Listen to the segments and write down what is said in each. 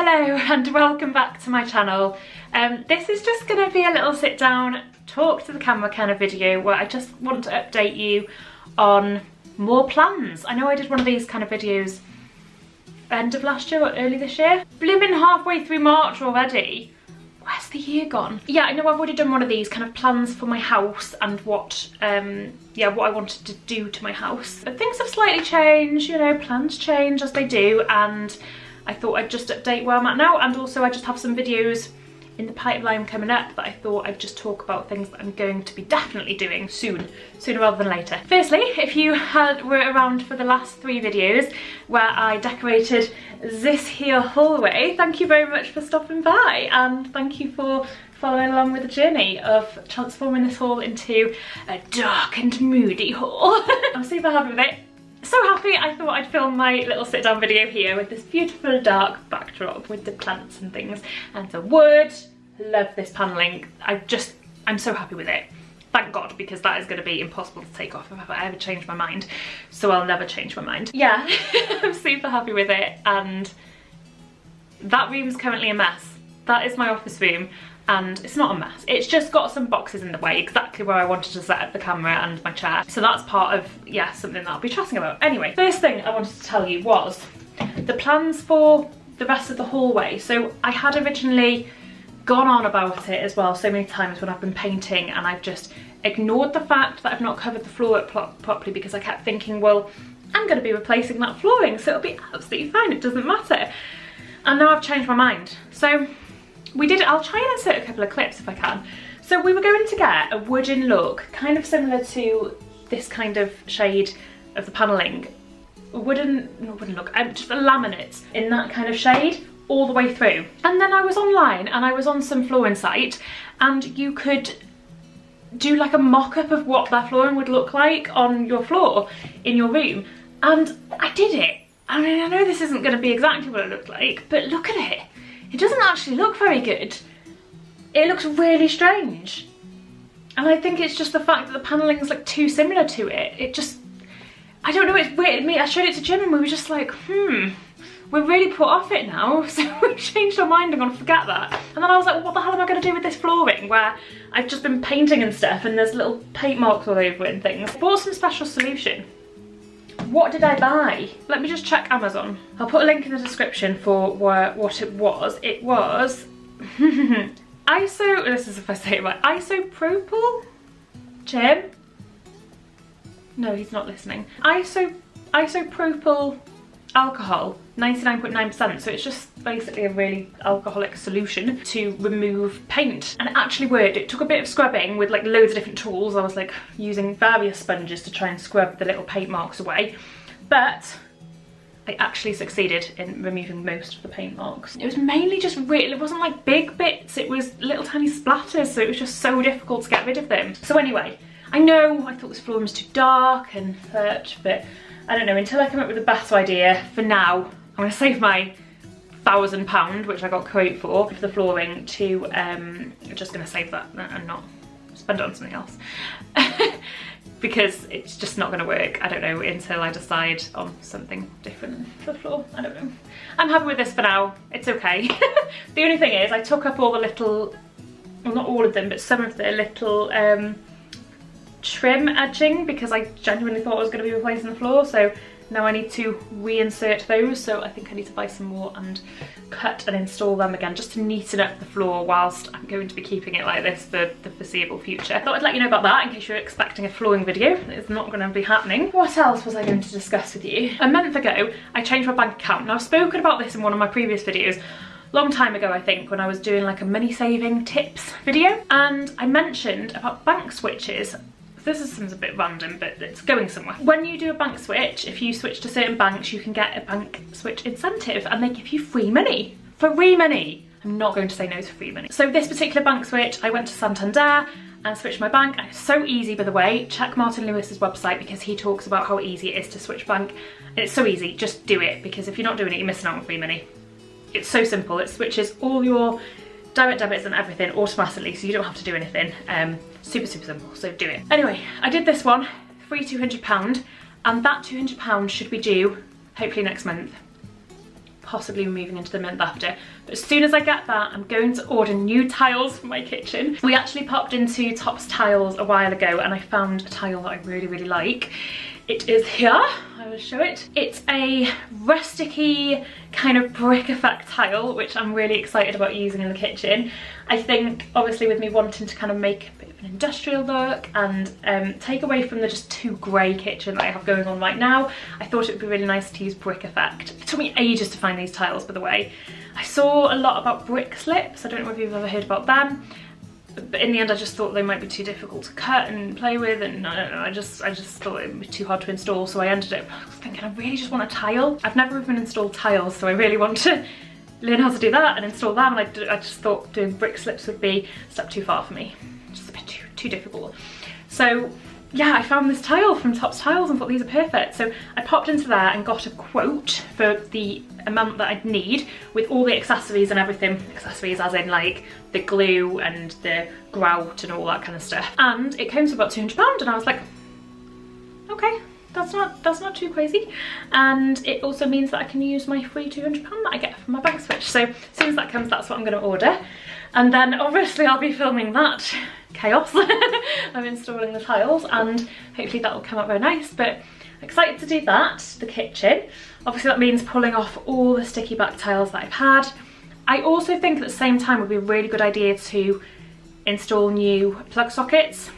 Hello and welcome back to my channel. This is just going to be a little sit down, talk to the camera kind of video where I just want to update you on more plans. I know I did one of these kind of videos end of last year or early this year. Blimmin' halfway through March already. Where's the year gone? Yeah, I know I've already done one of these kind of plans for my house and what what I wanted to do to my house. But things have slightly changed, you know, plans change as they do, and I thought I'd just update where I'm at now, and also I just have some videos in the pipeline coming up that I thought I'd just talk about things that I'm going to be definitely doing sooner rather than later. Firstly, if you were around for the last 3 videos where I decorated this here hallway, thank you very much for stopping by, and thank you for following along with the journey of transforming this hall into a dark and moody hall. I'm super happy with it. So happy I thought I'd film my little sit down video here with this beautiful dark backdrop with the plants and things and the wood. Love this panelling. I'm so happy with it. Thank God, because that is going to be impossible to take off if I ever change my mind. So I'll never change my mind. Yeah, I'm super happy with it, and that room's currently a mess. That is my office room. And it's not a mess, it's just got some boxes in the way, exactly where I wanted to set up the camera and my chair. So that's part of, yeah, something that I'll be chatting about. Anyway, first thing I wanted to tell you was the plans for the rest of the hallway. So I had originally gone on about it as well so many times when I've been painting, and I've just ignored the fact that I've not covered the floor up properly because I kept thinking, well, I'm going to be replacing that flooring, so it'll be absolutely fine, it doesn't matter. And now I've changed my mind. So I'll try and insert a couple of clips if I can. So we were going to get a wooden look, kind of similar to this kind of shade of the panelling. Not wooden look, just a laminate in that kind of shade all the way through. And then I was online and I was on some flooring site, and you could do like a mock-up of what that flooring would look like on your floor in your room. And I did it. I mean, I know this isn't going to be exactly what it looked like, but look at it. It doesn't actually look very good. It looks really strange. And I think it's just the fact that the panelling is like too similar to it. It just, I don't know, it's weird. I showed it to Jim and we were just like, we're really put off it now. So we changed our mind and gonna forget that. And then I was like, well, what the hell am I gonna do with this flooring where I've just been painting and stuff and there's little paint marks all over it and things. I bought some special solution. What did I buy? Let me just check Amazon. I'll put a link in the description for what it was. It was this is if I say it right, isopropyl? Jim? No, he's not listening. Isopropyl alcohol, 99.9%, so it's just basically a really alcoholic solution to remove paint, and it actually worked. It took a bit of scrubbing with like loads of different tools. I was like using various sponges to try and scrub the little paint marks away, but I actually succeeded in removing most of the paint marks. It was mainly just really, it wasn't like big bits, it was little tiny splatters, so it was just so difficult to get rid of them. So anyway, I know I thought this flooring was too dark and such, but I don't know, until I come up with a better idea, for now, I'm going to save my £1,000, which I got quote for the flooring, to, I'm just going to save that and not spend it on something else. Because it's just not going to work, I don't know, until I decide on something different for the floor. I don't know. I'm happy with this for now, it's okay. The only thing is, I took up all the little, well, not all of them, but some of the little trim edging because I genuinely thought I was going to be replacing the floor, so now I need to reinsert those. So I think I need to buy some more and cut and install them again just to neaten up the floor whilst I'm going to be keeping it like this for the foreseeable future. I thought I'd let you know about that in case you're expecting a flooring video. It's not going to be happening. What else was I going to discuss with you? A month ago I changed my bank account. Now I've spoken about this in one of my previous videos, long time ago I think, when I was doing like a money saving tips video, and I mentioned about bank switches. This seems a bit random, but it's going somewhere. When you do a bank switch, if you switch to certain banks, you can get a bank switch incentive and they give you free money. Free money! I'm not going to say no to free money. So this particular bank switch, I went to Santander and switched my bank, and it's so easy, by the way. Check Martin Lewis's website because he talks about how easy it is to switch bank. And it's so easy, just do it, because if you're not doing it, you're missing out on free money. It's so simple. It switches all your direct debits and everything automatically, so you don't have to do anything. Super simple, so do it. Anyway, I did this one, free £200, and that £200 should be due hopefully next month. possibly moving into the month after. But as soon as I get that, I'm going to order new tiles for my kitchen. We actually popped into Topps Tiles a while ago and I found a tile that I really, really like. It is here, I will show it. It's a rusticy kind of brick effect tile, which I'm really excited about using in the kitchen. I think obviously with me wanting to kind of make a bit of an industrial look and take away from the just too grey kitchen that I have going on right now, I thought it would be really nice to use brick effect. It took me ages to find these tiles, by the way. I saw a lot about brick slips, I don't know if you've ever heard about them. But in the end I just thought they might be too difficult to cut and play with, and I don't know, I just thought it would be too hard to install, so I ended up thinking I really just want a tile. I've never even installed tiles, so I really want to learn how to do that and install them, and I just thought doing brick slips would be a step too far for me, just a bit too difficult. So yeah, I found this tile from Topps Tiles and thought these are perfect. So I popped into there and got a quote for the amount that I'd need with all the accessories and everything. Accessories as in like the glue and the grout and all that kind of stuff. And it came to about £200 and I was like, okay, that's not too crazy. And it also means that I can use my free £200 that I get from my bank switch. So as soon as that comes, that's what I'm going to order. And then obviously I'll be filming that chaos. I'm installing the tiles and hopefully that will come out very nice, but excited to do that, the kitchen. Obviously that means pulling off all the sticky back tiles that I've had. I also think at the same time it would be a really good idea to install new plug sockets.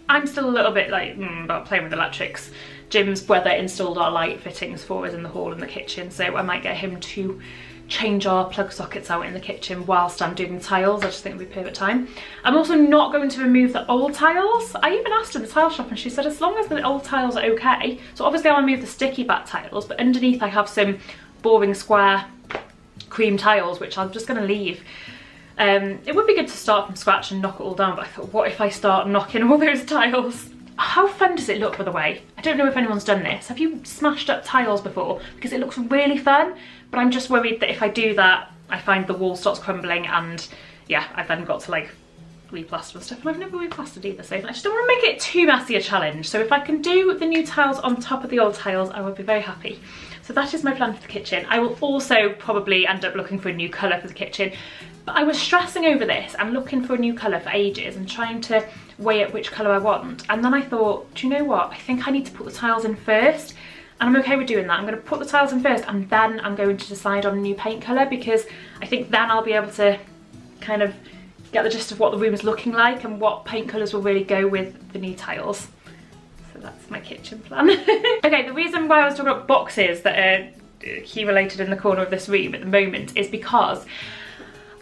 I'm still a little bit like about playing with electrics. Jim's brother installed our light fittings for us in the hall and the kitchen, so I might get him to change our plug sockets out in the kitchen whilst I'm doing the tiles. I just think it would be perfect time. I'm also not going to remove the old tiles. I even asked in the tile shop and she said as long as the old tiles are okay. So obviously I'll remove the sticky back tiles, but underneath I have some boring square cream tiles which I'm just going to leave. It would be good to start from scratch and knock it all down, but I thought, what if I start knocking all those tiles? How fun does it look, by the way? I don't know if anyone's done this. Have you smashed up tiles before? Because it looks really fun, but I'm just worried that if I do that, I find the wall starts crumbling and yeah, I've then got to like replaster and stuff, and I've never replastered either, so I just don't want to make it too messy a challenge. So if I can do the new tiles on top of the old tiles, I would be very happy. So that is my plan for the kitchen. I will also probably end up looking for a new colour for the kitchen, but I was stressing over this and looking for a new colour for ages and trying to weigh up which colour I want, and then I thought, do you know what, I think I need to put the tiles in first, and I'm okay with doing that. I'm going to put the tiles in first and then I'm going to decide on a new paint colour, because I think then I'll be able to kind of get the gist of what the room is looking like and what paint colours will really go with the new tiles. So that's my kitchen plan. Okay, the reason why I was talking about boxes that are key related in the corner of this room at the moment is because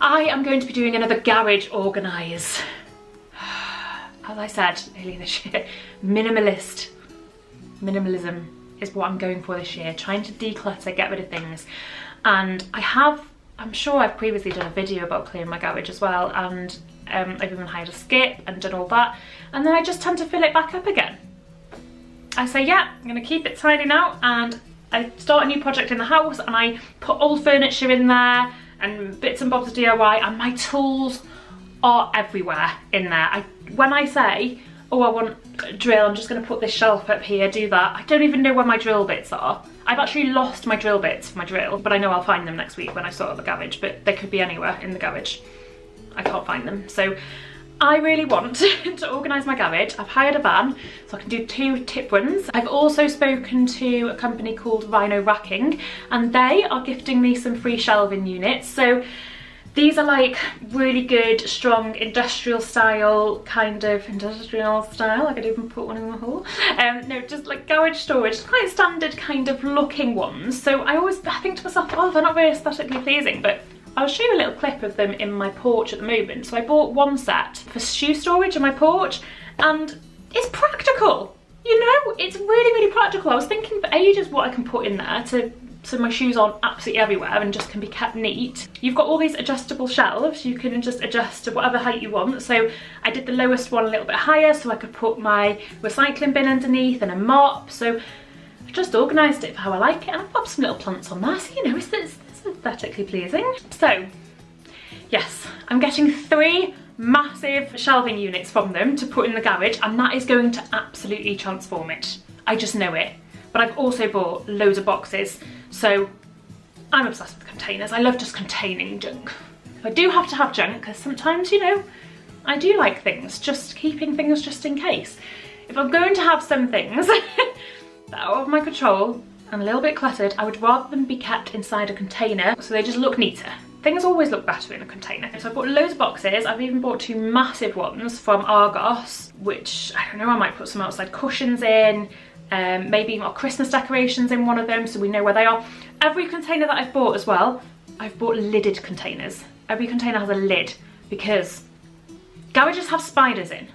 I am going to be doing another garage organise. As I said earlier this year, minimalism is what I'm going for this year, trying to declutter, get rid of things. And I'm sure I've previously done a video about clearing my garage as well, and I've even hired a skip and done all that, and then I just tend to fill it back up again. I say, yeah, I'm gonna keep it tidy now, and I start a new project in the house and I put old furniture in there and bits and bobs of DIY, and my tools are everywhere in there. When I say, oh, I want a drill, I'm just going to put this shelf up here, do that, I don't even know where my drill bits are. I've actually lost my drill bits for my drill, but I know I'll find them next week when I sort out the garage, but they could be anywhere in the garage. I can't find them. So I really want to organise my garage. I've hired a van, so I can do 2 tip runs. I've also spoken to a company called Rhino Racking, and they are gifting me some free shelving units. So these are like really good, strong, industrial style, I could even put one in the hall. No, just like garage storage, quite standard kind of looking ones. So I think to myself, oh, they're not very aesthetically pleasing, but I'll show you a little clip of them in my porch at the moment. So I bought one set for shoe storage in my porch, and it's practical. You know, it's really, really practical. I was thinking for ages what I can put in there so my shoes aren't absolutely everywhere and just can be kept neat. You've got all these adjustable shelves, you can just adjust to whatever height you want. So I did the lowest one a little bit higher so I could put my recycling bin underneath and a mop. So I just organised it for how I like it, and I've popped some little plants on there, so you know, it's aesthetically pleasing. So yes, I'm getting 3 massive shelving units from them to put in the garage, and that is going to absolutely transform it. I just know it. But I've also bought loads of boxes, so I'm obsessed with containers. I love just containing junk. I do have to have junk because sometimes, you know, I do like things, just keeping things just in case. If I'm going to have some things that are out of my control and a little bit cluttered, I would rather them be kept inside a container so they just look neater. Things always look better in a container. So I bought loads of boxes. I've even bought 2 massive ones from Argos, which, I don't know, I might put some outside cushions in, maybe more Christmas decorations in one of them so we know where they are. Every container that I've bought as well, I've bought lidded containers. Every container has a lid because garages have spiders in.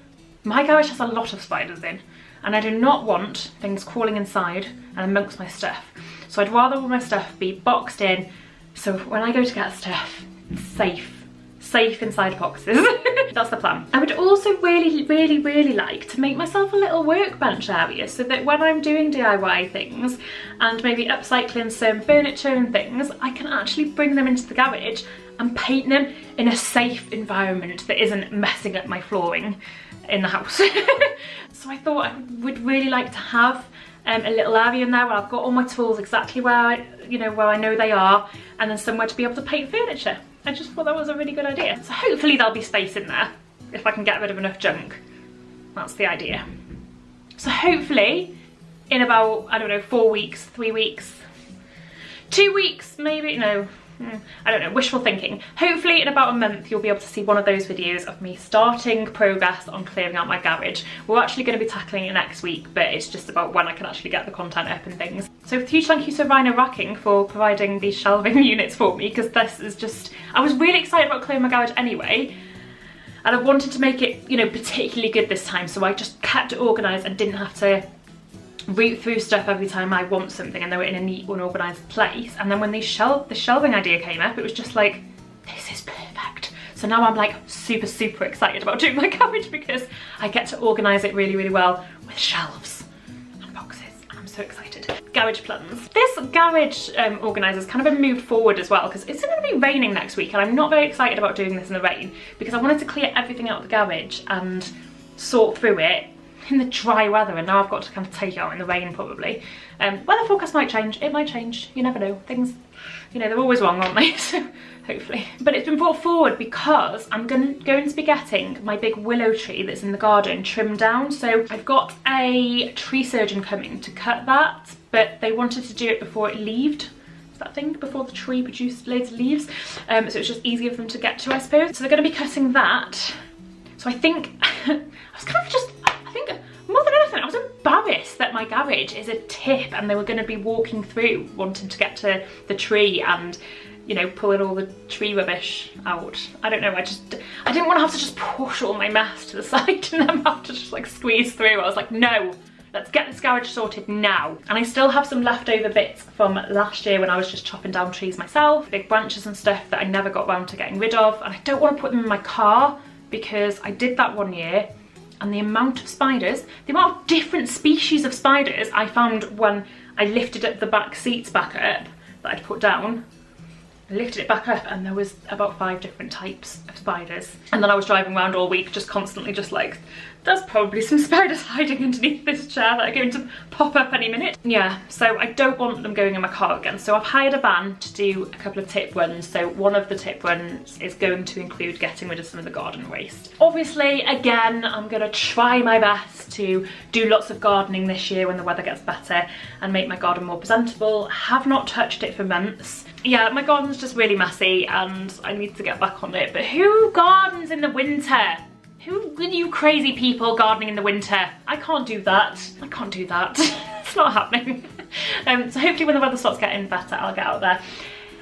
My garage has a lot of spiders in, and I do not want things crawling inside and amongst my stuff. So I'd rather all my stuff be boxed in, so when I go to get stuff, it's safe inside boxes. That's the plan. I would also really like to make myself a little workbench area so that when I'm doing DIY things and maybe upcycling some furniture and things, I can actually bring them into the garage and paint them in a safe environment that isn't messing up my flooring in the house. So I thought I would really like to have a little area in there where I've got all my tools exactly where I know they are, and then somewhere to be able to paint furniture. I just thought that was a really good idea. So hopefully there'll be space in there if I can get rid of enough junk. That's the idea. So hopefully in about, I don't know, 4 weeks, 3 weeks, 2 weeks maybe, no, I don't know, wishful thinking. Hopefully in about a month you'll be able to see one of those videos of me starting progress on clearing out my garage. We're actually going to be tackling it next week, but it's just about when I can actually get the content up and things. So huge thank you to Rhino Racking for providing these shelving units for me, because this is just, I was really excited about clearing my garage anyway, and I wanted to make it, you know, particularly good this time, so I just kept it organised and didn't have to root through stuff every time I want something and they were in a neat, unorganised place. And then when the shelving idea came up, it was just like, this is perfect. So now I'm like super excited about doing my garage because I get to organise it really well with shelves and boxes, and I'm so excited. Garage plans. This garage organiser's kind of been moved forward as well because it's going to be raining next week, and I'm not very excited about doing this in the rain because I wanted to clear everything out of the garage and sort through it in the dry weather, and now I've got to kind of take it out in the rain probably. Weather forecast might change, it might change, you never know. Things, you know, they're always wrong, aren't they? So hopefully. But it's been brought forward because I'm going to be getting my big willow tree that's in the garden trimmed down. So I've got a tree surgeon coming to cut that, but they wanted to do it before it leaved. That thing, before the tree produced loads of leaves. So it's just easier for them to get to, I suppose. So they're going to be cutting that. So I think, I was kind of just, more than anything, I was embarrassed that my garage is a tip and they were going to be walking through wanting to get to the tree and, you know, pulling all the tree rubbish out. I don't know, I didn't want to have to just push all my mess to the side and then have to just like squeeze through. I was like, no, let's get this garage sorted now. And I still have some leftover bits from last year when I was just chopping down trees myself, big branches and stuff that I never got round to getting rid of, and I don't want to put them in my car because I did that one year. And the amount of spiders, the amount of different species of spiders I found when I lifted up the back seats back up that I'd put down. I lifted it back up and there was about 5 different types of spiders. And then I was driving around all week just constantly just like, there's probably some spiders hiding underneath this chair that are going to pop up any minute. Yeah, so I don't want them going in my car again. So I've hired a van to do a couple of tip runs. So one of the tip runs is going to include getting rid of some of the garden waste. Obviously, again, I'm gonna try my best to do lots of gardening this year when the weather gets better and make my garden more presentable. Have not touched it for months. Yeah, my garden's just really messy and I need to get back on it. But who gardens in the winter? Who are you crazy people gardening in the winter? I can't do that. I can't do that. It's not happening. So hopefully when the weather starts getting better, I'll get out there.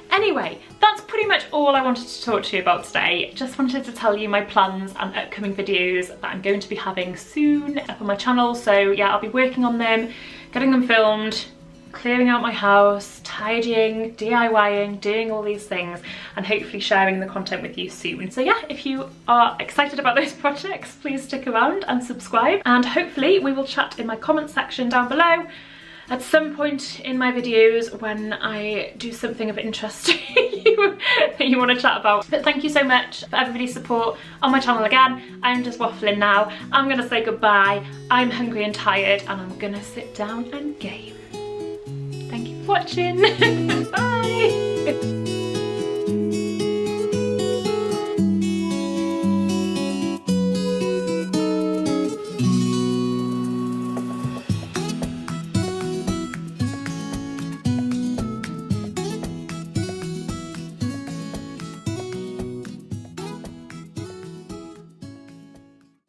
Anyway, that's pretty much all I wanted to talk to you about today. Just wanted to tell you my plans and upcoming videos that I'm going to be having soon up on my channel. So yeah, I'll be working on them, getting them filmed, clearing out my house, tidying, DIYing, doing all these things, and hopefully sharing the content with you soon. So yeah, if you are excited about those projects, please stick around and subscribe, and hopefully we will chat in my comment section down below at some point in my videos when I do something of interest to you that you want to chat about. But thank you so much for everybody's support on my channel again. I'm just waffling now. I'm gonna say goodbye. I'm hungry and tired and I'm gonna sit down and game. Thank you for watching. Bye. you.